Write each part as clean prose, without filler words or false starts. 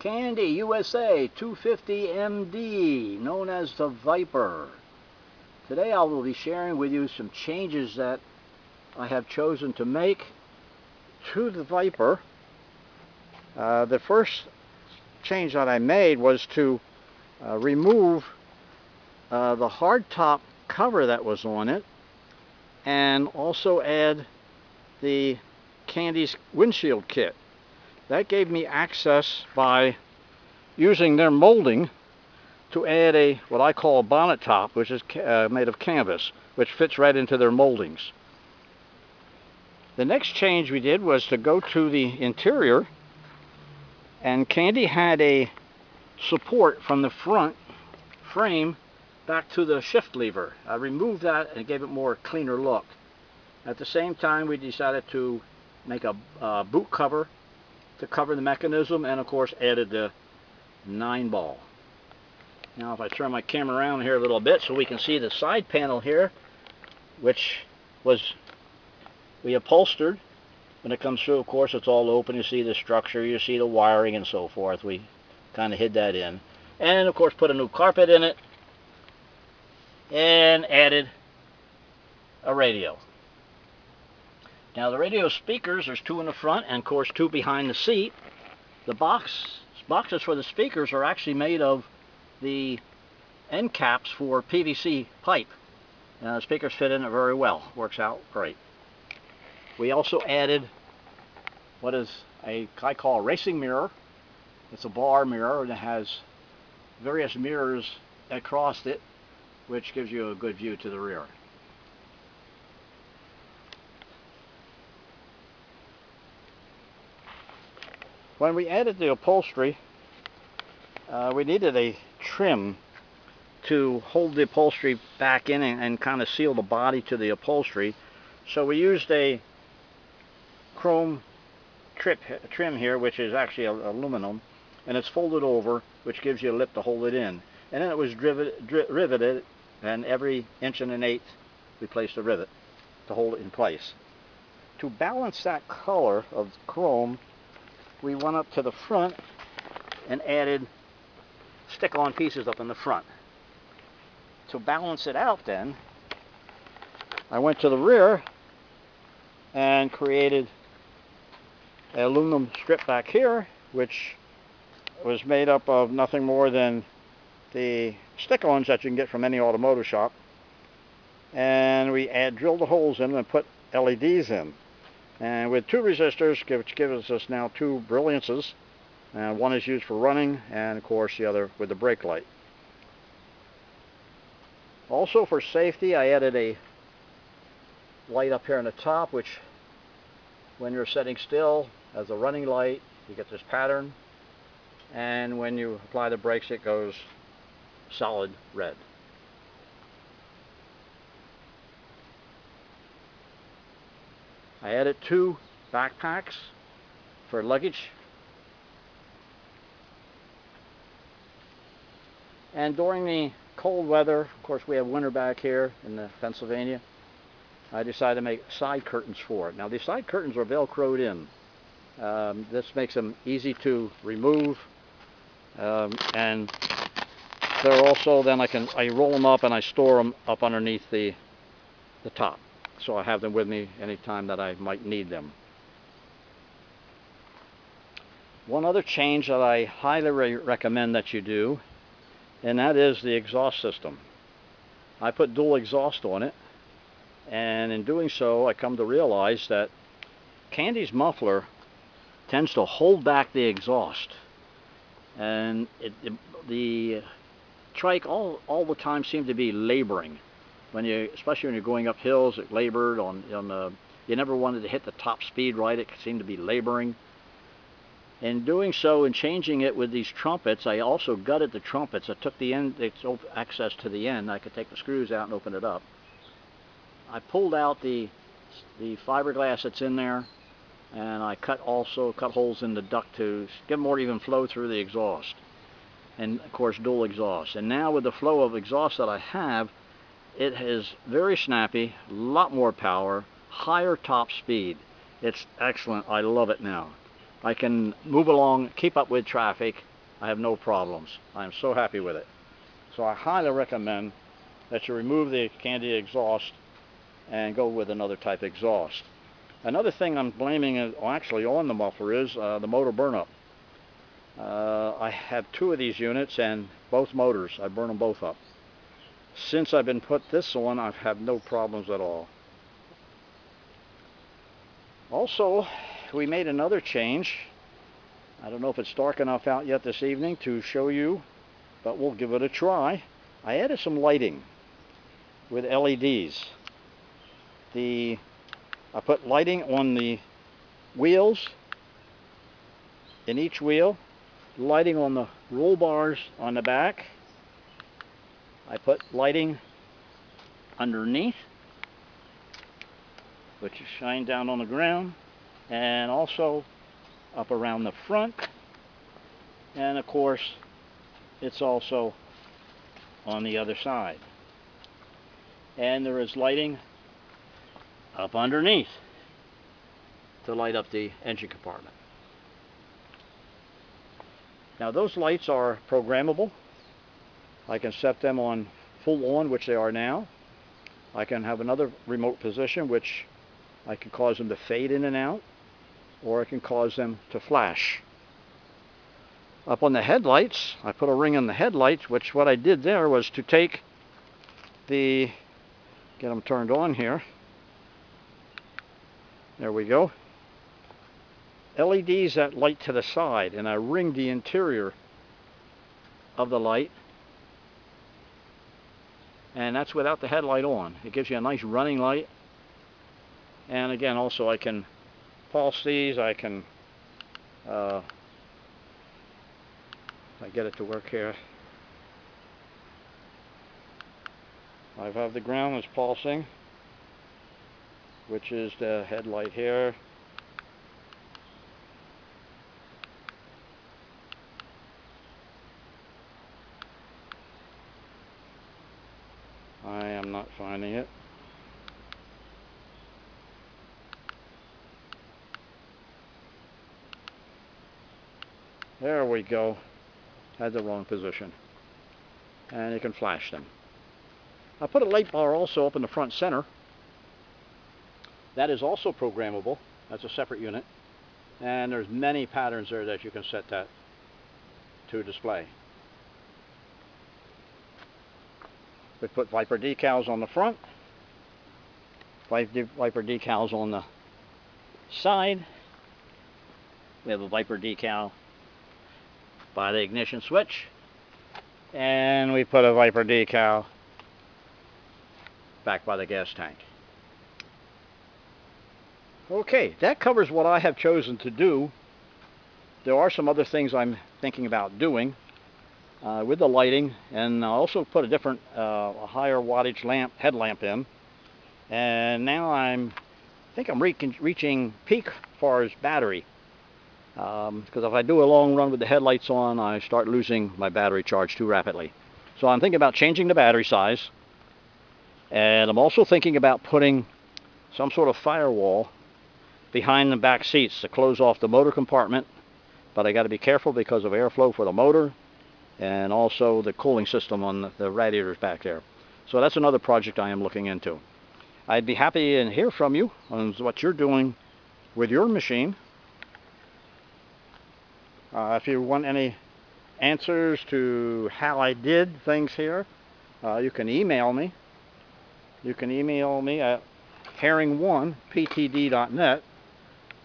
Kandi USA 250 MD, known as the Viper. Today I will be sharing with you some changes that I have chosen to make to the Viper. The first change that I made was to remove the hardtop cover that was on it, and also add the Kandi's Windsheild kit. That gave me access by using their molding to add what I call a bonnet top, which is made of canvas, which fits right into their moldings. The next change we did was to go to the interior, and Kandi had a support from the front frame back to the shift lever. I removed that and gave it more cleaner look. At the same time, we decided to make a boot cover to cover the mechanism, and of course added the 9-ball. Now if I turn my camera around here a little bit so we can see the side panel here, which we upholstered. When it comes through, of course, it's all open. You see the structure, you see the wiring and so forth. We kind of hid that in. And of course put a new carpet in it and added a radio. Now the radio speakers, there's 2 in the front and of course 2 behind the seat. The boxes for the speakers are actually made of the end caps for PVC pipe. The speakers fit in it very well. Works out great. We also added what I call a racing mirror. It's a bar mirror, and it has various mirrors across it, which gives you a good view to the rear. When we added the upholstery, we needed a trim to hold the upholstery back in and kind of seal the body to the upholstery. So we used a chrome trim here, which is actually aluminum, and it's folded over, which gives you a lip to hold it in. And then it was riveted, and every 1.1 we placed a rivet to hold it in place. To balance that color of chrome, we went up to the front and added stick-on pieces up in the front. To balance it out then, I went to the rear and created an aluminum strip back here, which was made up of nothing more than the stick-ons that you can get from any automotive shop. And we drilled the holes in and put LEDs in. And with 2 resistors, which gives us now 2 brilliances. And one is used for running, and of course the other with the brake light. Also for safety, I added a light up here on the top, which when you're setting still as a running light, you get this pattern. And when you apply the brakes, it goes solid red. I added 2 backpacks for luggage. And during the cold weather, of course we have winter back here in Pennsylvania, I decided to make side curtains for it. Now these side curtains are velcroed in. This makes them easy to remove, and they're also, then I roll them up and I store them up underneath the top. So I have them with me anytime that I might need them. One other change that I highly recommend that you do, and that is the exhaust system. I put dual exhaust on it, and in doing so I come to realize that Kandi's muffler tends to hold back the exhaust, and the trike all the time seemed to be laboring. Especially when you're going up hills, it labored you never wanted to hit the top speed right. It seemed to be laboring. In doing so and changing it with these trumpets, I also gutted the trumpets. I took the end, it's access to the end. I could take the screws out and open it up. I pulled out the fiberglass that's in there, and I cut holes in the duct to give more even flow through the exhaust. And of course dual exhaust. And now with the flow of exhaust that I have, it is very snappy, a lot more power, higher top speed. It's excellent. I love it now. I can move along, keep up with traffic, I have no problems. I'm so happy with it. So I highly recommend that you remove the Kandi exhaust and go with another type exhaust. Another thing I'm blaming actually on the muffler is the motor burnup. I have two of these units, and both motors, I burn them both up. Since I've been put this on, I've had no problems at all. Also, we made another change. I don't know if it's dark enough out yet this evening to show you, but we'll give it a try. I added some lighting with LEDs. I put lighting on the wheels, in each wheel, lighting on the roll bars on the back. I put lighting underneath, which is shine down on the ground, and also up around the front, and of course it's also on the other side. And there is lighting up underneath to light up the engine compartment. Now those lights are programmable. I can set them on full on, which they are now. I can have another remote position, which I can cause them to fade in and out, or I can cause them to flash. Up on the headlights, I put a ring on the headlights, which what I did there was to take get them turned on here. There we go. LEDs that light to the side, and I ring the interior of the light, and that's without the headlight on. It gives you a nice running light. And again, also I can pulse these. I can if I get it to work here, I have the ground that's pulsing, which is the headlight here. I am not finding it. There we go. Had the wrong position. And you can flash them. I put a light bar also up in the front center. That is also programmable. That's a separate unit. And there's many patterns there that you can set that to display. We put Viper decals on the front, Viper decals on the side. We have a Viper decal by the ignition switch, and we put a Viper decal back by the gas tank. Okay, that covers what I have chosen to do. There are some other things I'm thinking about doing with the lighting, and I also put a different a higher wattage headlamp in, and now I think I'm reaching peak as far as battery, because if I do a long run with the headlights on, I start losing my battery charge too rapidly. So I'm thinking about changing the battery size, and I'm also thinking about putting some sort of firewall behind the back seats to close off the motor compartment, but I got to be careful because of airflow for the motor and also the cooling system on the radiators back there. So that's another project I am looking into. I'd be happy to hear from you on what you're doing with your machine. If you want any answers to how I did things here, you can email me. You can email me at herring1ptd.net.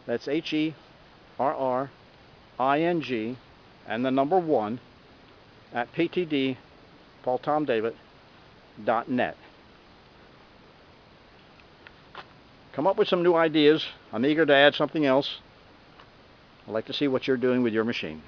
That's HERRING and the number 1 at ptd.net. Come up with some new ideas. I'm eager to add something else. I'd like to see what you're doing with your machine.